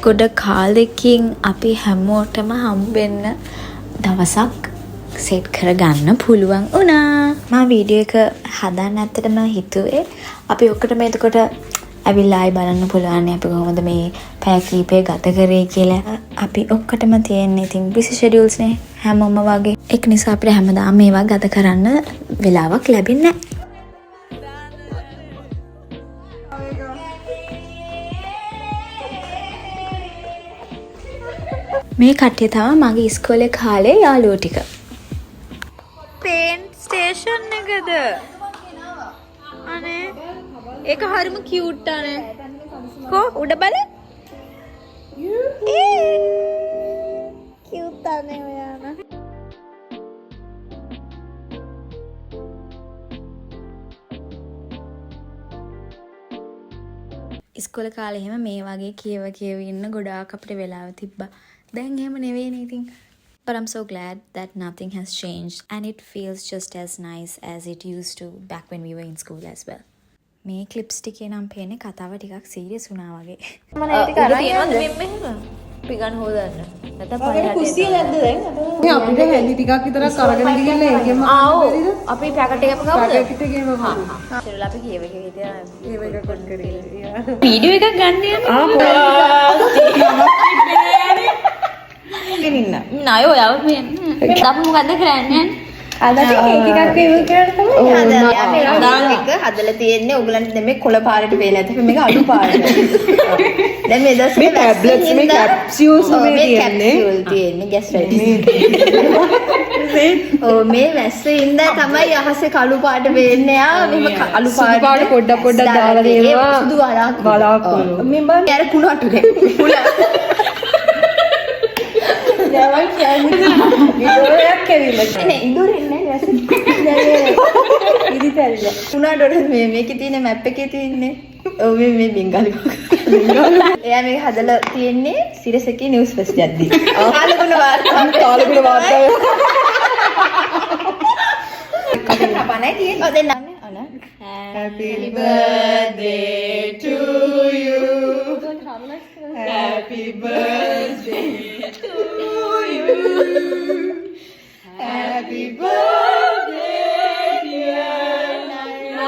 ගොඩ කාලෙකින් අපි හැමෝටම හම්බෙන්න දවසක් සෙට් කරගන්න පුළුවන් වුණා. මම වීඩියෝ එක හදන්න ඇත්තටම හිතුවේ අපි ඔක්කොටම එතකොට ඇවිල්ලා ආයි බලන්න පුළුවන් අපි කොහොමද මේ පැය කීපය ගත කරේ කියලා. අපි ඔක්කොටම තියෙන ඉතින් බිසි ෂෙඩියුල්ස් නේ හැමෝම වගේ. ඒක නිසා අපිට හැමදාම මේවා ගත කරන්න වෙලාවක් ලැබෙන්නේ නැහැ. මේ කට්ටිය තමයි මගේ ඉස්කෝලේ කාලේ යාළුවෝ ටික. පේන් ස්ටේෂන් එකද? අනේ ඒක හරිම කියුට් අනේ. කො උඩ බල? කියුට් අනේ ඔයාලා. ඉස්කෝලේ කාලේ එහෙම මේ වගේ කියව ඉන්න ගොඩාක් අපිට වෙලාව තිබ්බා. දැන් එහෙම නෙවෙයිනේ ඉතින්. But I'm so glad that nothing has changed and it feels just as nice as it used to back when we were in school as well. මේ ක්ලිප්ස් ටිකේ නම් පේන්නේ කතාව ටිකක් සීරියස් වුණා වගේ. මම ඒක කරන්නේ මෙහෙම පිගන් හොදන්න. නැත්නම් පහේ කුස්සිය නැද්ද දැන්? මේ අපිට හැලි ටිකක් විතරක් අරගෙන ගිහිල්ලා ඒකෙම බැරිද? අපි පැකට් එකම ගමුද? පැකට් එකේම ගමු. හා. ඉතින් අපි කියව හිටියා. ඒව එක කොට් කරේ. වීඩියෝ එකක් ගන්න යන්නේ. ගෙනින්න. නෑ ඔයාව මේ අපි මොකද්ද කරන්නේ? අද ටික එකක් වේව කරලා තමයි හදලා. දාන් එක හදලා තියෙන්නේ ඕගලන්ට දැන් මේ කොළ පාරට වේලා ඇති මේක අඩු පාරට. දැන් මේ දවස්වල මේ ටැබ්ලට්ස් මේ කැප්සියුල්ස් මේ තියෙන්නේ ගැස්ට්‍රයිටිස්. මේ වැස්සේ ඉඳලා තමයි අහසේ කළු පාට වෙන්නේ. මෙහෙම අලු පාට පොඩ්ඩක් දාලා දෙනවා. සුදු වලාකුළු. මේ බං අර කුණු අටුනේ. यार क्या ඉදෝරයක් කැවිලා නේ ඉදෝරෙන්නේ නැහැ වැස්ස ඉදි තැරිලා උනාඩොර මේකේ තියෙන මැප් එකේ තියෙන්නේ ඔව් මේ බෙන්ගාලි එයා මේක හදලා තියෙන්නේ සිරසකේ නිවුස් ෆෙස්ට් යද්දි කාලගුණ වාර්තාව කතා කපන්නේ තියෙන්නේ ඔය දෙන්න අනේ Happy birthday to you Happy birthday to you Happy birthday dear Nana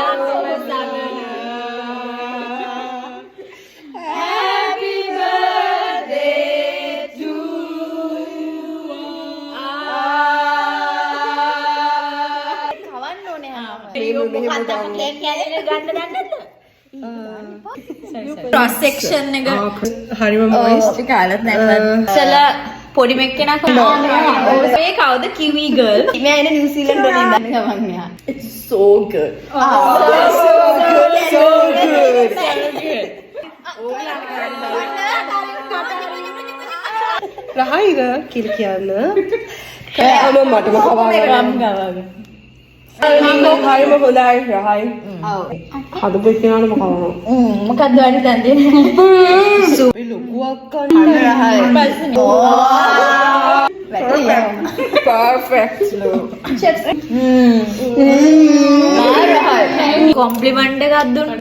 Happy birthday to you කවන්න ඕනේ මොකක්ද අපි කේක් කෑල්ලේ ගන්න දන්නේ නැද්ද cross section එක හරිම මොයිස්ට් කාලත් නැත්නම් ඉතලා පොඩි මෙක්කෙනා කොහොමද ඔය කවුද කිවි ගර්ල් මෙයා එන නිව්සීලන්ත වලින් ඉඳන් ගමන් මෙයා it's so good so good රහයිද කියලා කියන්න මම මටම කවන්න මම හරිම හොඳයි රහයි ඔව් හදපු කෙනාට මොකවද මොකක්ද වැඩි දැන් දෙන්නේ සුපි ලොකුවක් කන්න රහයි perfect ලෝ චෙක්ස් රහයි කොම්ප්ලිමන්ට් එකක් දුන්නා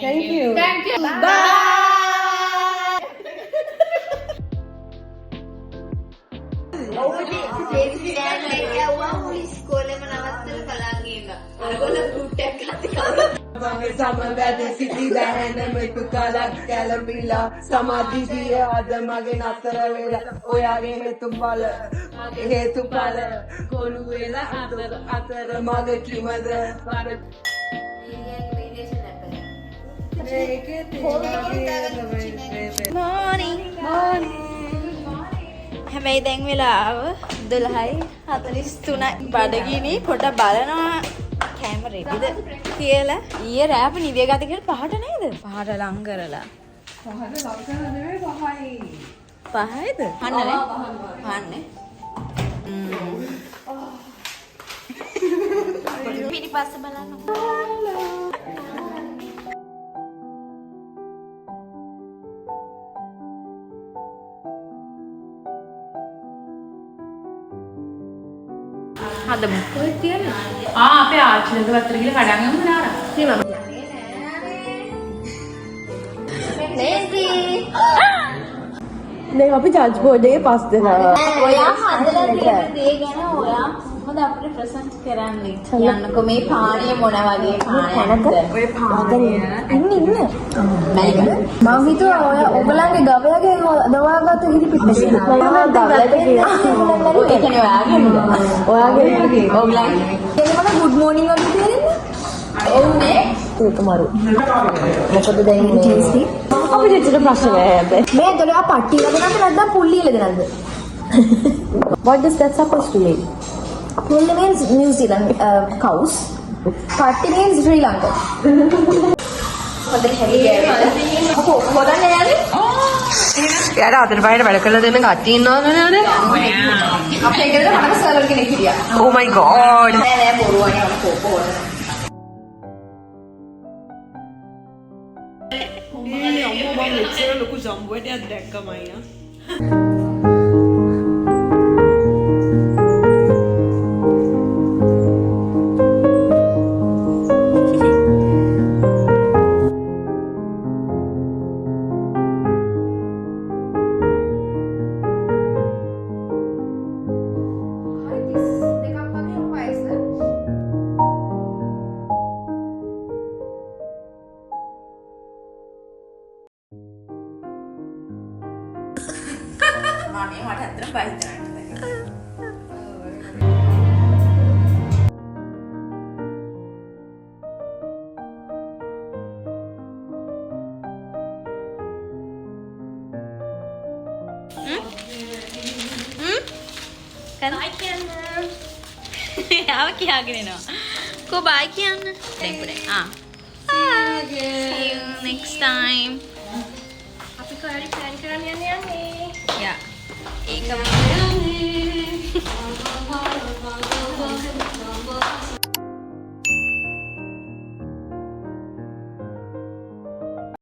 thank you bye සමවැද සිටි බෑන මෙතු කලක් කැළඹිලා සමාධිය අද මගේ නතර වෙලා ඔයාගේ හේතුඵල මගේ හේතුඵල කොළු වෙලා අතර මගේ කිමද හැබැයි දැන් වෙලාව 12:43යි බඩගිනි පොඩ බලනවා කැමරේද කියලා ඊයේ රෑප නිදිය ගත කියලා පහට නේද පහට ලං කරලා පහට ලං කරලා නෙවෙයි පහයිද පහන්නේ පහන්නේ පිටිපස්ස බලන්න හදමු කොහෙද තියන්නේ අපේ ආච්චිලගේ වත්තර ගිහලා කඩන් යමු නාරා දැන් අපි ජජ් බෝඩ් එකේ පස් දෙනවා. ඔයා හදලා තියෙන දේ ගැන ඔයා මොකද අපිට ප්‍රසන්ට් කරන්නේ කියන්නකෝ මේ පාණය මොන වගේ පාණයක්ද ඔය පාණය ඉන්න මම හිතුවා ඔය ඔයගලන්ගේ ගවයාගේ දවාගත්ත ඉරි පිටේ ඔයාගේ ඔයගලන්ගේ ගුඩ් මෝනින් වගේ තේරෙන්නේ ඔව්නේ ඒක මරු මොකද දැන් ටීසි අපිට ඇත්තට ප්‍රශ්න නෑ හැබැයි මේ දොලා පට්ටි ලදනද නැත්නම් පුල්ලි ලදනද what does that supposed to mean Pulli means New Zealand cows. Patti means Sri Lanka. යාර අතට පහට වැඩ කරලා දෙන්න කට්ටිය ඉන්නවද නේද? අපේ ගෙදර මම සර්වර් කෙනෙක් හිටියා. Oh my god. නෑ බොරුවනේ ඔන්න කොපෝන. මම මෙච්චර ලොකු ජම්බුවටයක් දැක්කමයි නා. මානේ මට අතර බයිතරයි. බයි කියන්න. යාව කියාගෙන එනවා. කො බයි කියන්න. දැන් පුරේ. See you next time. අපි කාරි ප්ලෑන් කරන්න යන්නේ. Yeah. ඒකම